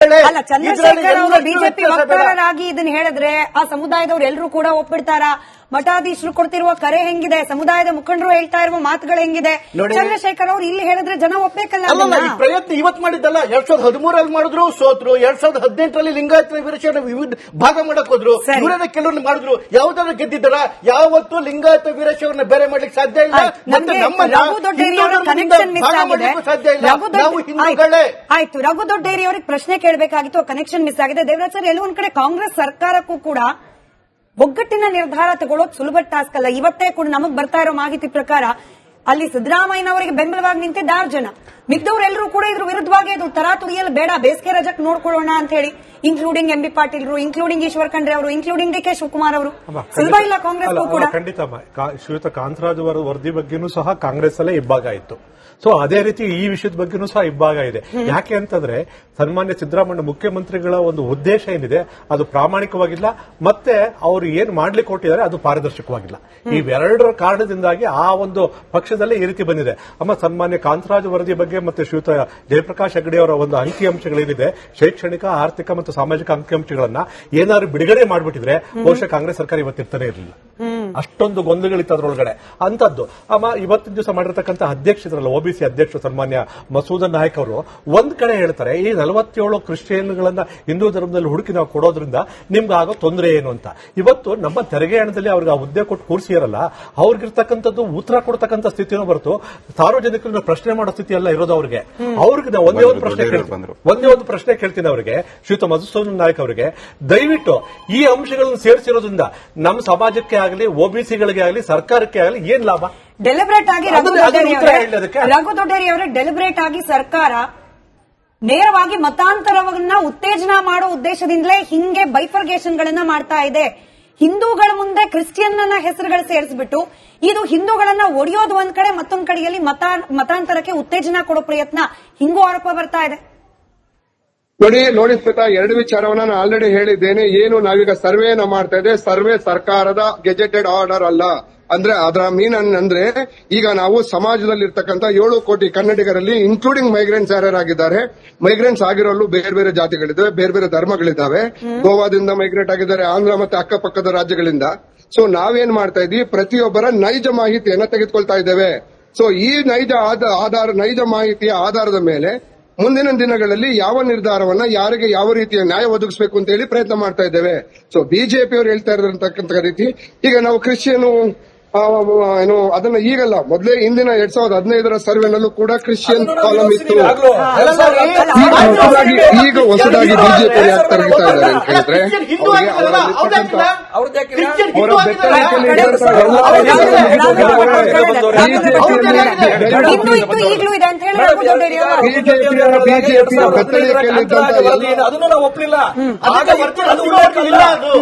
ಹಿಂದೂಗಳೇ. ಅಲ್ಲ, ಚಂದ್ರಶೇಖರ್ ಅವರು ಬಿಜೆಪಿ ವಕ್ತಾರರಾಗಿ ಇದನ್ನ ಹೇಳಿದ್ರೆ ಆ ಸಮುದಾಯದವ್ರು ಎಲ್ಲರೂ ಕೂಡ ಒಪ್ಪಿಡ್ತಾರ? ಮಠಾಧೀಶರು ಕೊಡ್ತಿರುವ ಕರೆ ಹೆಂಗಿದೆ, ಸಮುದಾಯದ ಮುಖಂಡರು ಹೇಳ್ತಾ ಇರುವ ಮಾತುಗಳು ಹೆಂಗಿದೆ? ಚಂದ್ರಶೇಖರ್ ಅವರು ಇಲ್ಲಿ ಹೇಳಿದ್ರೆ ಜನ ಒಪ್ಪಬೇಕಲ್ಲ? ಈ ಪ್ರಯತ್ನ ಇವತ್ತು ಮಾಡಿದ್ದಲ್ಲ, 2013 ಮಾಡಿದ್ರು, ಸೋತ್ರು. 2018 ಲಿಂಗಾಯತ ವೀರಶೈವ ವಿವಿಧ ಭಾಗ ಮಾಡಕ್ ಹೋದ್ರು. ಇವರನ್ನ ಕೆಲವರು ಮಾಡಿದ್ರು. ಯಾವ್ದಾದ್ರು ಗೆದ್ದಿದ್ದಾರ? ಯಾವತ್ತು ಲಿಂಗಾಯತ ವೀರಶೈವನ್ನ ಬೇರೆ ಮಾಡ್ಲಿಕ್ಕೆ ಸಾಧ್ಯ ಇಲ್ಲ. ಸಾಧ್ಯ ಇಲ್ಲ. ನಾವು ಹಿಂದೂಗಳೇ. ಆಯ್ತು, ರಘು ದೊಡ್ಡೇರಿ ಅವ್ರಿಗೆ ಪ್ರಶ್ನೆ ಕೇಳಬೇಕಾಗಿತ್ತು, ಕನೆಕ್ಷನ್ ಮಿಸ್ ಆಗಿದೆ. ದೇವರಾಜ್ ಸರ್, ಎಲ್ಲೊಂದ್ ಕಡೆ ಕಾಂಗ್ರೆಸ್ ಸರ್ಕಾರಕ್ಕೂ ಕೂಡ ಒಗ್ಗಟ್ಟಿನ ನಿರ್ಧಾರ ತಗೊಳ್ಳೋದು ಸುಲಭ ಟಾಸ್ಕ್ ಅಲ್ಲ. ಇವತ್ತೇ ಕೂಡ ನಮಗ್ ಬರ್ತಾ ಇರೋ ಮಾಹಿತಿ ಪ್ರಕಾರ ಅಲ್ಲಿ ಸಿದ್ದರಾಮಯ್ಯನವರಿಗೆ ಬೆಂಬಲವಾಗಿ ನಿಂತಿದ್ದ 6 ಜನ, ಮಿಕ್ದವರೆಲ್ಲರೂ ಕೂಡ ಇದ್ರ ವಿರುದ್ಧವಾಗಿ ಇದು ತರಾತುರಿಯಲ್ಲಿ ಬೇಡ, ಬೇಸಿಗೆ ರಜಕ್ಕೆ ನೋಡ್ಕೊಳ್ಳೋಣ ಅಂತ ಹೇಳಿ, ಇನ್ಕ್ಲೂಡಿಂಗ್ ಎಂಬಿ ಪಾಟೀಲ್ರು, ಇನ್ಕ್ಲೂಡಿಂಗ್ ಈಶ್ವರ್ ಖಂಡ್ರೆ ಅವರು, ಇನ್ಕ್ಲೂಡಿಂಗ್ ಡಿ ಕೆ ಶಿವಕುಮಾರ್ ಅವರು. ಸುಲಭ ಇಲ್ಲ ಕಾಂಗ್ರೆಸ್ ಕೂಡ. ಖಂಡಿತ ಶ್ರೀಯುತ ಕಾಂತರಾಜ್ ಅವರ ವರದಿ ಬಗ್ಗೆನೂ ಸಹ ಕಾಂಗ್ರೆಸ್ ಅಲ್ಲೇ ಇಬ್ಬಾಗ ಇತ್ತು. ಸೊ ಅದೇ ರೀತಿ ಈ ವಿಷಯದ ಬಗ್ಗೆನೂ ಸಹ ಇಬ್ಬಾಗ ಇದೆ. ಯಾಕೆ ಅಂತಂದ್ರೆ ಸನ್ಮಾನ್ಯ ಸಿದ್ದರಾಮಯ್ಯ ಮುಖ್ಯಮಂತ್ರಿಗಳ ಒಂದು ಉದ್ದೇಶ ಏನಿದೆ ಅದು ಪ್ರಾಮಾಣಿಕವಾಗಿಲ್ಲ, ಮತ್ತೆ ಅವರು ಏನ್ ಮಾಡ್ಲಿಕ್ಕೆ ಕೊಟ್ಟಿದ್ದಾರೆ ಅದು ಪಾರದರ್ಶಕವಾಗಿಲ್ಲ. ಇವೆರಡರ ಕಾರಣದಿಂದಾಗಿ ಆ ಒಂದು ಪಕ್ಷದಲ್ಲೇ ಈ ರೀತಿ ಬಂದಿದೆ. ಸನ್ಮಾನ್ಯ ಕಾಂತರಾಜ್ ವರದಿ ಬಗ್ಗೆ ಮತ್ತೆ ಶ್ರೀಯುತ ಜಯಪ್ರಕಾಶ್ ಹೆಗಡೆ ಅವರ ಒಂದು ಅಂಕಿಅಂಶಗಳೇನಿದೆ, ಶೈಕ್ಷಣಿಕ, ಆರ್ಥಿಕ ಮತ್ತು ಸಾಮಾಜಿಕ ಅಂಕಿಅಂಶಗಳನ್ನ ಏನಾದ್ರು ಬಿಡುಗಡೆ ಮಾಡಿಬಿಟ್ಟಿದ್ರೆ ಬಹುಶಃ ಕಾಂಗ್ರೆಸ್ ಸರ್ಕಾರ ಇವತ್ತಿರ್ತಾನೆ ಇರಲಿಲ್ಲ. ಅಷ್ಟೊಂದು ಗೊಂದಲಗಳಿತ್ತು ಅದರೊಳಗಡೆ ಅಂತದ್ದು. ಇವತ್ತಿನ ದಿವಸ ಮಾಡಿರ್ತಕ್ಕಂಥ ಅಧ್ಯಕ್ಷರಲ್ಲ, ಒಬಿಸಿ ಅಧ್ಯಕ್ಷರು ಸನ್ಮಾನ್ಯ ಮಸೂದನ್ ನಾಯಕ್ ಅವರು ಒಂದ್ ಕಡೆ ಹೇಳ್ತಾರೆ, ಈ 47 ಕ್ರಿಶ್ಚಿಯನ್ಗಳನ್ನ ಹಿಂದೂ ಧರ್ಮದಲ್ಲಿ ಹುಡುಕಿ ನಾವು ಕೊಡೋದ್ರಿಂದ ನಿಮ್ಗೆ ಆಗೋ ತೊಂದರೆ ಏನು ಅಂತ. ಇವತ್ತು ನಮ್ಮ ತೆರಿಗೆ ಹಣದಲ್ಲಿ ಅವ್ರಿಗೆ ಆ ಹುದ್ದೆ ಕೊಟ್ಟು ಕೂರಿಸಿರಲ್ಲ, ಅವ್ರಿಗಿರ್ತಕ್ಕಂಥದ್ದು ಉತ್ತರ ಕೊಡ್ತಕ್ಕಂಥ ಸ್ಥಿತಿನೂ ಬರ್ತು, ಸಾರ್ವಜನಿಕರನ್ನ ಪ್ರಶ್ನೆ ಮಾಡೋ ಸ್ಥಿತಿ ಎಲ್ಲ ಇರೋದು ಅವ್ರಿಗೆ. ಅವ್ರಿಗೆ ನಾವು ಒಂದೇ ಒಂದು ಪ್ರಶ್ನೆ ಕೇಳ್ತೀನಿ ಅವರಿಗೆ, ಶ್ರೀಯುತ ಮಧುಸೂದನ್ ನಾಯಕ್ ಅವರಿಗೆ, ದಯವಿಟ್ಟು ಈ ಅಂಶಗಳನ್ನು ಸೇರಿಸಿರೋದ್ರಿಂದ ನಮ್ಮ ಸಮಾಜಕ್ಕೆ ಆಗಲಿ, ಒಬಿಸಿಗಳಿಗೆ ಆಗಲಿ, ಸರ್ಕಾರಕ್ಕೆ ಆಗಲಿ ಏನ್ ಲಾಭ? ಡೆಲಿಬ್ರೇಟ್ ಆಗಿ ರಘು ದೊಡ್ಡೇರಿ ಅವರೇ, ಡೆಲಿಬ್ರೇಟ್ ಆಗಿ ಸರ್ಕಾರ ನೇರವಾಗಿ ಮತಾಂತರವನ್ನ ಉತ್ತೇಜನ ಮಾಡೋ ಉದ್ದೇಶದಿಂದಲೇ ಹಿಂಗೆ ಬೈಫರ್ಗೇಷನ್ ಗಳನ್ನ ಮಾಡ್ತಾ ಇದೆ. ಹಿಂದೂಗಳ ಮುಂದೆ ಕ್ರಿಶ್ಚಿಯನ್ ಹೆಸರುಗಳು ಸೇರಿಸ್ಬಿಟ್ಟು ಇದು ಹಿಂದೂಗಳನ್ನ ಒಡೆಯೋದು ಒಂದ್ ಕಡೆ, ಮತ್ತೊಂದ್ ಕಡೆಯಲ್ಲಿ ಮತಾಂತರಕ್ಕೆ ಉತ್ತೇಜನ ಕೊಡೋ ಪ್ರಯತ್ನ, ಹಿಂಗೂ ಆರೋಪ ಬರ್ತಾ ಇದೆ. ನೋಡಿ ಸ್ಮಿತಾ, 2 ವಿಚಾರವನ್ನ ನಾನು ಆಲ್ರೆಡಿ ಹೇಳಿದ್ದೇನೆ. ಏನು ನಾವೀಗ ಸರ್ವೆನ ಮಾಡ್ತಾ ಇದೆ, ಸರ್ವೆ ಸರ್ಕಾರದ ಗೆಜೆಟೆಡ್ ಆರ್ಡರ್ ಅಲ್ಲ. ಅಂದ್ರೆ ಅದರ ಮೀನ್ ಅಂದ್ರೆ ಈಗ ನಾವು ಸಮಾಜದಲ್ಲಿರ್ತಕ್ಕಂಥ 7 ಕೋಟಿ ಕನ್ನಡಿಗರಲ್ಲಿ ಇನ್ಕ್ಲೂಡಿಂಗ್ ಮೈಗ್ರೆಂಟ್ಸ್ ಯಾರ್ಯಾರಾಗಿದ್ದಾರೆ, ಮೈಗ್ರೆಂಟ್ಸ್ ಆಗಿರೋಲ್ಲೂ ಬೇರೆ ಬೇರೆ ಜಾತಿಗಳಿದ್ದಾವೆ, ಬೇರೆ ಬೇರೆ ಧರ್ಮಗಳಿದ್ದಾವೆ. ಗೋವಾದಿಂದ ಮೈಗ್ರೇಟ್ ಆಗಿದ್ದಾರೆ, ಆಂಧ್ರ ಮತ್ತೆ ಅಕ್ಕಪಕ್ಕದ ರಾಜ್ಯಗಳಿಂದ. ಸೊ ನಾವೇನ್ ಮಾಡ್ತಾ ಇದೀವಿ, ಪ್ರತಿಯೊಬ್ಬರ ನೈಜ ಮಾಹಿತಿಯನ್ನ ತೆಗೆದುಕೊಳ್ತಾ ಇದ್ದೇವೆ. ಸೊ ಈ ನೈಜ ಮಾಹಿತಿಯ ಆಧಾರದ ಮೇಲೆ ಮುಂದಿನ ದಿನಗಳಲ್ಲಿ ಯಾವ ನಿರ್ಧಾರವನ್ನ ಯಾರಿಗೆ ಯಾವ ರೀತಿಯ ನ್ಯಾಯ ಒದಗಿಸಬೇಕು ಅಂತ ಹೇಳಿ ಪ್ರಯತ್ನ ಮಾಡ್ತಾ ಇದ್ದೇವೆ. ಸೊ ಬಿಜೆಪಿ ಅವರು ಹೇಳ್ತಾ ಇರತಕ್ಕಂಥ ರೀತಿ ಈಗ ನಾವು ಕ್ರಿಶ್ಚಿಯನ್ ಏನು ಅದನ್ನ ಈಗಲ್ಲ, ಮೊದಲೇ ಹಿಂದಿನ 2015 ಸರ್ವೆನಲ್ಲೂ ಕೂಡ ಕ್ರಿಶ್ಚಿಯನ್ ಕಾಲಮ್ ಇತ್ತು. ಈಗ ಹೊಸದಾಗಿ ಬಿಜೆಪಿ ಯಾಕೆ ತರಗಿತಾ ಇದ್ದಾರೆ ಅಂತ ಹೇಳಿದ್ರೆ, ಬಿಜೆಪಿಯ ಅದನ್ನು ನಾವು ಒಪ್ಪಲಿಲ್ಲ,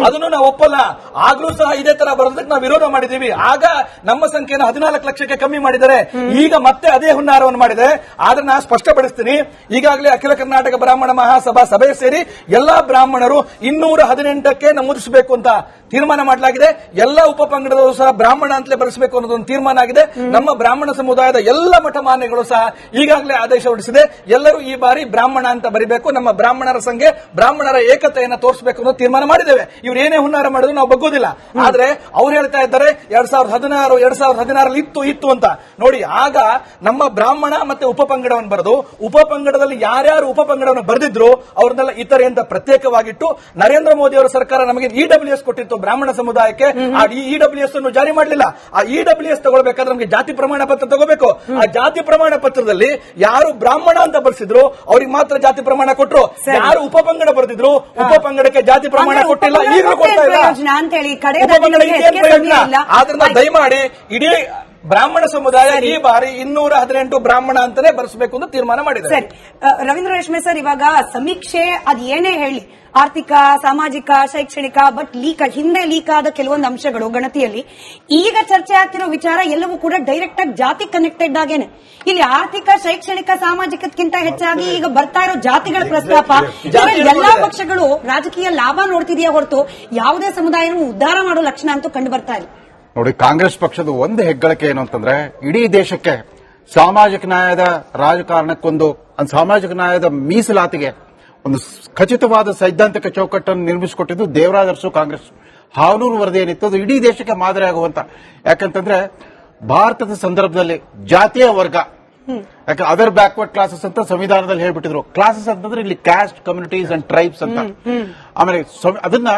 ಅದನ್ನು ನಾವು ಒಪ್ಪಲ್ಲ. ಆಗ್ಲೂ ಸಹ ಇದೇ ತರ ಬರೋದಕ್ಕೆ ನಾವು ವಿರೋಧ ಮಾಡಿದ್ದೀವಿ. ಆಗ ನಮ್ಮ ಸಂಖ್ಯೆಯನ್ನು 14 ಲಕ್ಷಕ್ಕೆ ಕಮ್ಮಿ ಮಾಡಿದ್ದಾರೆ. ಈಗ ಮತ್ತೆ ಅದೇ ಹುನ್ನಾರವನ್ನು ಮಾಡಿದೆ. ಆದ್ರೆ ನಾನು ಸ್ಪಷ್ಟಪಡಿಸ್ತೀನಿ, ಈಗಾಗಲೇ ಅಖಿಲ ಕರ್ನಾಟಕ ಬ್ರಾಹ್ಮಣ ಮಹಾಸಭಾ ಸಭೆ ಸೇರಿ ಎಲ್ಲಾ ಬ್ರಾಹ್ಮಣರು 218ಕ್ಕೆ ನಮೂದಿಸಬೇಕು ಅಂತ ತೀರ್ಮಾನ ಮಾಡಲಾಗಿದೆ. ಎಲ್ಲ ಉಪಪಂಗಡದವರು ಸಹ ಬ್ರಾಹ್ಮಣ ಅಂತಲೇ ಬರೆಸಬೇಕು ಅನ್ನೋದೊಂದು ತೀರ್ಮಾನ ಆಗಿದೆ. ನಮ್ಮ ಬ್ರಾಹ್ಮಣ ಸಮುದಾಯದ ಎಲ್ಲ ಮಠಮಾನ್ಯಗಳು ಸಹ ಈಗಾಗಲೇ ಆದೇಶ ಹೊರಡಿಸಿದೆ, ಎಲ್ಲರೂ ಈ ಬಾರಿ ಬ್ರಾಹ್ಮಣ ಅಂತ ಬರಿಬೇಕು, ನಮ್ಮ ಬ್ರಾಹ್ಮಣರ ಸಂಖ್ಯೆ, ಬ್ರಾಹ್ಮಣರ ಏಕತೆಯನ್ನು ತೋರಿಸಬೇಕು ಅನ್ನೋ ತೀರ್ಮಾನ ಮಾಡಿದ್ದೇವೆ. ಇವ್ರು ಏನೇ ಹುನ್ನಾರ ಮಾಡಿದ್ರು ನಾವು ಬಗ್ಗೋದಿಲ್ಲ. ಆದ್ರೆ ಅವ್ರು ಹೇಳ್ತಾ ಇದ್ದಾರೆ 2016 ಇತ್ತು ಅಂತ ನೋಡಿ. ಆಗ ನಮ್ಮ ಬ್ರಾಹ್ಮಣ ಮತ್ತೆ ಉಪಪಂಗಡವನ್ನು ಬರೆದು, ಉಪಪಂಗಡದಲ್ಲಿ ಯಾರ್ಯಾರು ಉಪಪಂಗಡವನ್ನು ಬರೆದಿದ್ರು ಅವ್ರನ್ನೆಲ್ಲ ಇತರೆ ಅಂತ ಪ್ರತ್ಯೇಕವಾಗಿಟ್ಟು ನರೇಂದ್ರ ಮೋದಿ ಅವರ ಸರ್ಕಾರ ನಮಗೆ ಇಡಬ್ಲ್ಯೂಎಸ್ ಕೊಟ್ಟಿತ್ತು ಬ್ರಾಹ್ಮಣ ಸಮುದಾಯಕ್ಕೆ. ಆ ಇಡಬ್ಲ್ಯೂಎಸ್ ಅನ್ನು ಜಾರಿ ಮಾಡಲಿಲ್ಲ. ಆ ಇಡಬ್ಲ್ಯೂಎಸ್ ತಗೊಳ್ಬೇಕಾದ್ರೆ ನಮಗೆ ಜಾತಿ ಪ್ರಮಾಣ ಪತ್ರ ತಗೋಬೇಕು. ಆ ಜಾತಿ ಪ್ರಮಾಣ ಪತ್ರದಲ್ಲಿ ಯಾರು ಬ್ರಾಹ್ಮಣ ಅಂತ ಬರೆಸಿದ್ರು ಅವ್ರಿಗೆ ಮಾತ್ರ ಜಾತಿ ಪ್ರಮಾಣ ಕೊಟ್ಟರು. ಯಾರು ಉಪಪಂಗಡ ಬರೆದಿದ್ರು ಉಪಪಂಗಡಕ್ಕೆ ಜಾತಿ ಪ್ರಮಾಣ ಕೊಟ್ಟಿಲ್ಲ, ಈಗಲೂ ಕೊಡ್ತಾ ಇಲ್ಲ. ಆದ್ರಿಂದ ದಯಮಾಡಿ ಇಡೀ ಬ್ರಾಹ್ಮಣ ಸಮುದಾಯ ಈ ಬಾರಿ 218 ಬ್ರಾಹ್ಮಣ ಅಂತಾನೆ ಬರೆಸಬೇಕು ಅಂತ ತೀರ್ಮಾನ ಮಾಡಿದೆ. ಸರಿ, ರವೀಂದ್ರ ರೇಷ್ಮೆ ಸರ್, ಇವಾಗ ಸಮೀಕ್ಷೆ ಅದು ಏನೇ ಹೇಳಿ, ಆರ್ಥಿಕ, ಸಾಮಾಜಿಕ, ಶೈಕ್ಷಣಿಕ, ಬಟ್ ಹಿಂದೆ ಲೀಕ್ ಆದ ಕೆಲವೊಂದು ಅಂಶಗಳು ಗಣತಿಯಲ್ಲಿ ಈಗ ಚರ್ಚೆ ಆಗ್ತಿರೋ ವಿಚಾರ ಎಲ್ಲವೂ ಕೂಡ ಡೈರೆಕ್ಟ್ ಆಗಿ ಜಾತಿ ಕನೆಕ್ಟೆಡ್ ಆಗೇನೆ. ಇಲ್ಲಿ ಆರ್ಥಿಕ, ಶೈಕ್ಷಣಿಕ, ಸಾಮಾಜಿಕಕ್ಕಿಂತ ಹೆಚ್ಚಾಗಿ ಈಗ ಬರ್ತಾ ಇರೋ ಜಾತಿಗಳ ಪ್ರಸ್ತಾಪ. ಎಲ್ಲಾ ಪಕ್ಷಗಳು ರಾಜಕೀಯ ಲಾಭ ನೋಡ್ತಿದೆಯಾ ಹೊರತು ಯಾವುದೇ ಸಮುದಾಯನೂ ಉದ್ಧಾರ ಮಾಡೋ ಲಕ್ಷಣ ಅಂತೂ ಕಂಡು ಬರ್ತಾ ಇಲ್ಲ. ನೋಡಿ, ಕಾಂಗ್ರೆಸ್ ಪಕ್ಷದ ಒಂದು ಹೆಗ್ಗಳಿಕೆ ಏನು ಅಂತಂದ್ರೆ, ಇಡೀ ದೇಶಕ್ಕೆ ಸಾಮಾಜಿಕ ನ್ಯಾಯದ ರಾಜಕಾರಣಕ್ಕೊಂದು ಸಾಮಾಜಿಕ ನ್ಯಾಯದ ಮೀಸಲಾತಿಗೆ ಒಂದು ಖಚಿತವಾದ ಸೈದ್ಧಾಂತಿಕ ಚೌಕಟ್ಟನ್ನು ನಿರ್ಮಿಸಿಕೊಟ್ಟಿದ್ದು ದೇವರಾಜ ಅರಸು ಕಾಂಗ್ರೆಸ್. ಹಾವನೂರು ವರದಿ ಏನಿತ್ತು ಅದು ಇಡೀ ದೇಶಕ್ಕೆ ಮಾದರಿ ಆಗುವಂತ. ಯಾಕಂತಂದ್ರೆ ಭಾರತದ ಸಂದರ್ಭದಲ್ಲಿ ಜಾತಿಯ ವರ್ಗ, ಯಾಕೆ ಅದರ್ ಬ್ಯಾಕ್ವರ್ಡ್ ಕ್ಲಾಸಸ್ ಅಂತ ಸಂವಿಧಾನದಲ್ಲಿ ಹೇಳ್ಬಿಟ್ಟಿದ್ರು. ಕ್ಲಾಸಸ್ ಅಂತಂದ್ರೆ ಇಲ್ಲಿ ಕ್ಯಾಸ್ಟ್, ಕಮ್ಯುನಿಟೀಸ್ ಅಂಡ್ ಟ್ರೈಬ್ಸ್ ಅಂತ. ಆಮೇಲೆ ಅದನ್ನ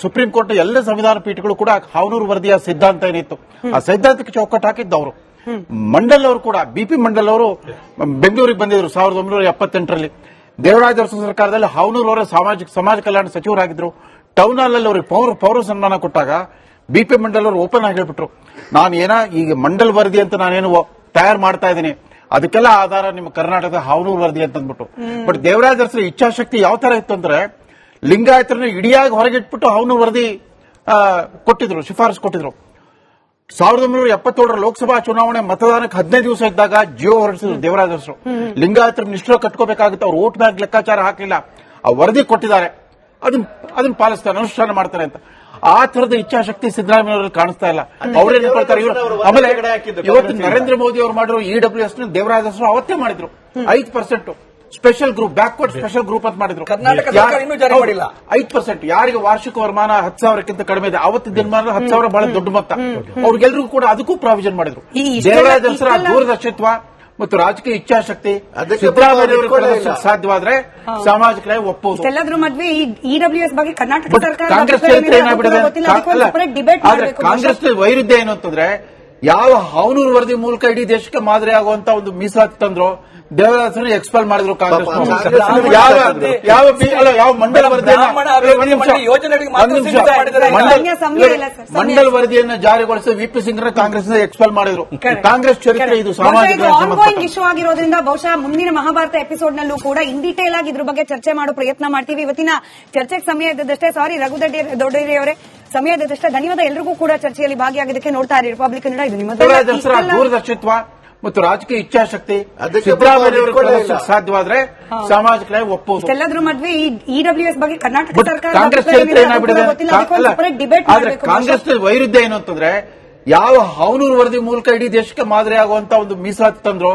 ಸುಪ್ರೀಂ ಕೋರ್ಟ್ ಎಲ್ಲ ಸಂವಿಧಾನ ಪೀಠಗಳು ಕೂಡ ಹಾವನೂರು ವರದಿಯ ಸಿದ್ಧಾಂತ ಏನಿತ್ತು ಆ ಸೈದ್ಧಾಂತಿಕ ಚೌಕಟ್ಟು ಹಾಕಿದ್ದವರು. ಮಂಡಲ್ ಅವರು ಕೂಡ, ಬಿಪಿ ಮಂಡಲ್ ಅವರು ಬೆಂಗಳೂರಿಗೆ ಬಂದಿದ್ರು 1978ರಲ್ಲಿ. ದೇವರಾಜ ಅರಸು ಸರ್ಕಾರದಲ್ಲಿ ಹಾವನೂರು ಅವರ ಸಮಾಜ ಕಲ್ಯಾಣ ಸಚಿವರಾಗಿದ್ರು. ಟೌನ್ ಹಾಲ್ ಅಲ್ಲಿ ಅವರಿಗೆ ಪೌರ ಸನ್ಮಾನ ಕೊಟ್ಟಾಗ ಬಿಪಿ ಮಂಡಲ್ ಅವರು ಓಪನ್ ಆಗಿ ಹೇಳ್ಬಿಟ್ರು, ನಾನೇನ ಈಗ ಮಂಡಲ್ ವರದಿ ಅಂತ ನಾನೇನು ತಯಾರು ಮಾಡ್ತಾ ಇದ್ದೀನಿ, ಅದಕ್ಕೆಲ್ಲ ಆಧಾರ ನಿಮ್ಮ ಕರ್ನಾಟಕದ ಹಾವನೂರು ವರದಿ ಅಂತ ಅಂದ್ಬಿಟ್ಟು. ಬಟ್ ದೇವರಾಜ ಅರಸರ ಇಚ್ಛಾಶಕ್ತಿ ಯಾವ ತರ ಇತ್ತು ಅಂದ್ರೆ ಲಿಂಗಾಯತರನ್ನು ಇಡಿಯಾಗಿ ಹೊರಗಿಟ್ಬಿಟ್ಟು ಹಾವನೂರು ವರದಿ ಕೊಟ್ಟಿದ್ರು, ಶಿಫಾರಸು ಕೊಟ್ಟಿದ್ರು. 1977ರ ಲೋಕಸಭಾ ಚುನಾವಣೆ ಮತದಾನಕ್ಕೆ 15 ದಿವಸ ಇದ್ದಾಗ ಜಿಯೋ ಹೊರಡಿಸಿದ್ರು ದೇವರಾಜ ಅರಸರು. ಲಿಂಗಾಯತರ ನಿಷ್ಠ ಕಟ್ಕೋಬೇಕಾಗುತ್ತೆ, ಅವ್ರು ವೋಟ್ ಬ್ಯಾಂಕ್ ಲೆಕ್ಕಾಚಾರ ಹಾಕಲಿಲ್ಲ, ಆ ವರದಿ ಕೊಟ್ಟಿದ್ದಾರೆ, ಅದನ್ನ ಪಾಲಿಸ್ತಾರೆ, ಅನುಷ್ಠಾನ ಮಾಡ್ತಾರೆ ಅಂತ. ಆ ತರದ ಇಚ್ಛಾಶಕ್ತಿ ಸಿದ್ದರಾಮಯ್ಯವರಲ್ಲಿ ಕಾಣಿಸ್ತಾ ಇಲ್ಲ. ಅವ್ರೇನ್ ಹೇಳ್ತಾರೆ ಆಮೇಲೆ ಇವತ್ತು ನರೇಂದ್ರ ಮೋದಿ ಅವರು ಮಾಡಿರೋ EWS ದೇವರಾಜ ಅರಸರು ಅವತ್ತೇ ಮಾಡಿದ್ರು 5% special group, backward special group ಅಂತ ಮಾಡಿದ್ರು. ಕರ್ನಾಟಕ ಸರ್ಕಾರ ಇನ್ನೂ ಜಾರಿ ಮಾಡಿಲ್ಲ. 5% ಯಾರಿಗೆ ವಾರ್ಷಿಕ ವರಮಾನ 10,000ಕ್ಕಿಂತ ಕಡಿಮೆ ಇದೆ, ಅವತ್ತು ದಿನಮಾನ 10,000 ಬಹಳ ದೊಡ್ಡ ಮೊತ್ತ. ಅವ್ರಿಗೆಲ್ಲರಿಗೂ ಕೂಡ ಅದಕ್ಕೂ ಪ್ರಾವಿಷನ್ ಮಾಡಿದ್ರು. ದೇವರಾಜ ಅರಸರ ದೂರದರ್ಶಿತ್ವ ಮತ್ತು ರಾಜಕೀಯ ಇಚ್ಛಾಶಕ್ತಿ ಸಿದ್ದರಾಮಯ್ಯ ಸಾಧ್ಯವಾದ್ರೆ ಸಾಮಾಜಿಕ ನ್ಯಾಯ ಒಪ್ಪುವುದು. ಎಲ್ಲದ್ರ ಮಧ್ಯೆ EWS ಬಗ್ಗೆ ಕರ್ನಾಟಕ ಸರ್ಕಾರ ಕಾಂಗ್ರೆಸ್ ಚರಿತ್ರೆ ಏನಾಗ್ಬಿಟ್ಟಿದೆ, ಕಾಂಗ್ರೆಸ್ ವೈರುಧ್ಯ ಏನು ಅಂತಂದ್ರೆ ಯಾವ ಹಾವನೂರು ವರದಿ ಮೂಲಕ ಇಡೀ ದೇಶಕ್ಕೆ ಮಾದರಿ ಆಗುವಂತ ಒಂದು ಮೀಸಲಾತಿ ತಂದ್ರು, ದೇವರಾಜ ಎಕ್ಸ್ಪೆಲ್ ಮಾಡಿದ್ರು ಕಾಂಗ್ರೆಸ್. ಯಾವ ಮಂಡಲ ಮಂಡಲ್ ವರದಿಯನ್ನು ಜಾರಿಗೊಳಿಸಿ ವಿಪಿ ಸಿಂಗ್ ಕಾಂಗ್ರೆಸ್ ಎಕ್ಸ್ಪೆಲ್ ಮಾಡಿದ್ರು. ಕಾಂಗ್ರೆಸ್ ಚರಿತ್ರೆ ಇದು ಸಾಮಾಜಿಕ ಇಶ್ಯೂ ಆಗಿರೋದ್ರಿಂದ ಬಹುಶಃ ಮುಂದಿನ ಮಹಾಭಾರತ ಎಪಿಸೋಡ್ ನಲ್ಲೂ ಕೂಡ ಇನ್ ಡೀಟೇಲ್ ಆಗಿ ಇದ್ರ ಬಗ್ಗೆ ಚರ್ಚೆ ಮಾಡೋ ಪ್ರಯತ್ನ ಮಾಡ್ತೀವಿ. ಇವತ್ತಿನ ಚರ್ಚೆಗೆ ಸಮಯ ಇದ್ದದಷ್ಟೇ. ಸಾರಿ ದೊಡ್ಡೇರಿ ಅವರೇ, ಸಮಯ ಇದ್ದದಷ್ಟೇ. ಧನ್ಯವಾದ. ಎಲ್ರಿಗೂ ಕೂಡ ಚರ್ಚೆಯಲ್ಲಿ ಭಾಗಿಯಾಗಿದ್ದಕ್ಕೆ. ನೋಡ್ತಾ ಇರಿ ರಿಪಬ್ಲಿಕ್ ಕನ್ನಡ. ಇದು ನಿಮ್ಮ ದೂರದರ್ಶಿತ್ವ ಮತ್ತು ರಾಜಕೀಯ ಇಚ್ಛಾಶಕ್ತಿ ಸಿದ್ದರಾಮಯ್ಯ ಸಾಧ್ಯವಾದ್ರೆ ಸಾಮಾಜಿಕ ನ್ಯಾಯ ಒಪ್ಪುವುದು. ಎಲ್ಲದ್ರ ಮಧ್ಯೆ EWS ಬಗ್ಗೆ ಕರ್ನಾಟಕ ಸರ್ಕಾರ ಕಾಂಗ್ರೆಸ್ ಚರಿತ್ರೆ ಏನಾಗ್ಬಿಟ್ಟಿದೆ, ಆದ್ರೆ ಕಾಂಗ್ರೆಸ್ ವೈರುಧ್ಯ ಏನು ಅಂತಂದ್ರೆ ಯಾವ ಹಾವನೂರು ವರದಿ ಮೂಲಕ ಇಡೀ ದೇಶಕ್ಕೆ ಮಾದರಿ ಆಗುವಂತ ಒಂದು ಮೀಸಲಾತಿ ತಂದ್ರು,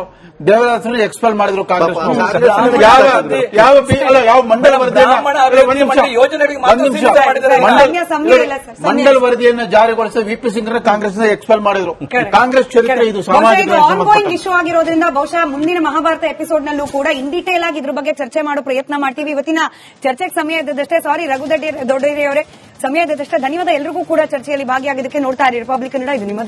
ದೇವದಾಸನ ಎಕ್ಸ್ಪೆಲ್ ಮಾಡಿದ್ರು ಕಾಂಗ್ರೆಸ್. ಯಾವ ಮಂಡಲ ಮಂಡಲ್ ವರದಿಯನ್ನು ಜಾರಿಗೊಳಿಸಿ ವಿಪಿ ಸಿಂಗ್ ಕಾಂಗ್ರೆಸ್ ಎಕ್ಸ್ಪೆಲ್ ಮಾಡಿದ್ರು. ಕಾಂಗ್ರೆಸ್ ಚರಿತ್ರೆ ಇದು ಸಾಮಾಜಿಕ ಇಶ್ಯೂ ಆಗಿರೋದ್ರಿಂದ ಬಹುಶಃ ಮುಂದಿನ ಮಹಾಭಾರತ ಎಪಿಸೋಡ್ ನಲ್ಲೂ ಕೂಡ ಇನ್ ಡೀಟೇಲ್ ಆಗಿ ಇದ್ರ ಬಗ್ಗೆ ಚರ್ಚೆ ಮಾಡೋ ಪ್ರಯತ್ನ ಮಾಡ್ತೀವಿ. ಇವತ್ತಿನ ಚರ್ಚೆಗೆ ಸಮಯ ಇದ್ದದಷ್ಟೇ. ಸಾರಿ ದೊಡ್ಡೇರಿ ಅವರೇ, ಸಮಯ ಇದ್ದದಷ್ಟೇ. ಧನ್ಯವಾದ. ಎಲ್ರಿಗೂ ಕೂಡ ಚರ್ಚೆಯಲ್ಲಿ ಭಾಗಿಯಾಗಿದ್ದಕ್ಕೆ. ನೋಡ್ತಾ ಇರಿ ರಿಪಬ್ಲಿಕ್ ಕನ್ನಡ. ಇದು ನಿಮ್ಮ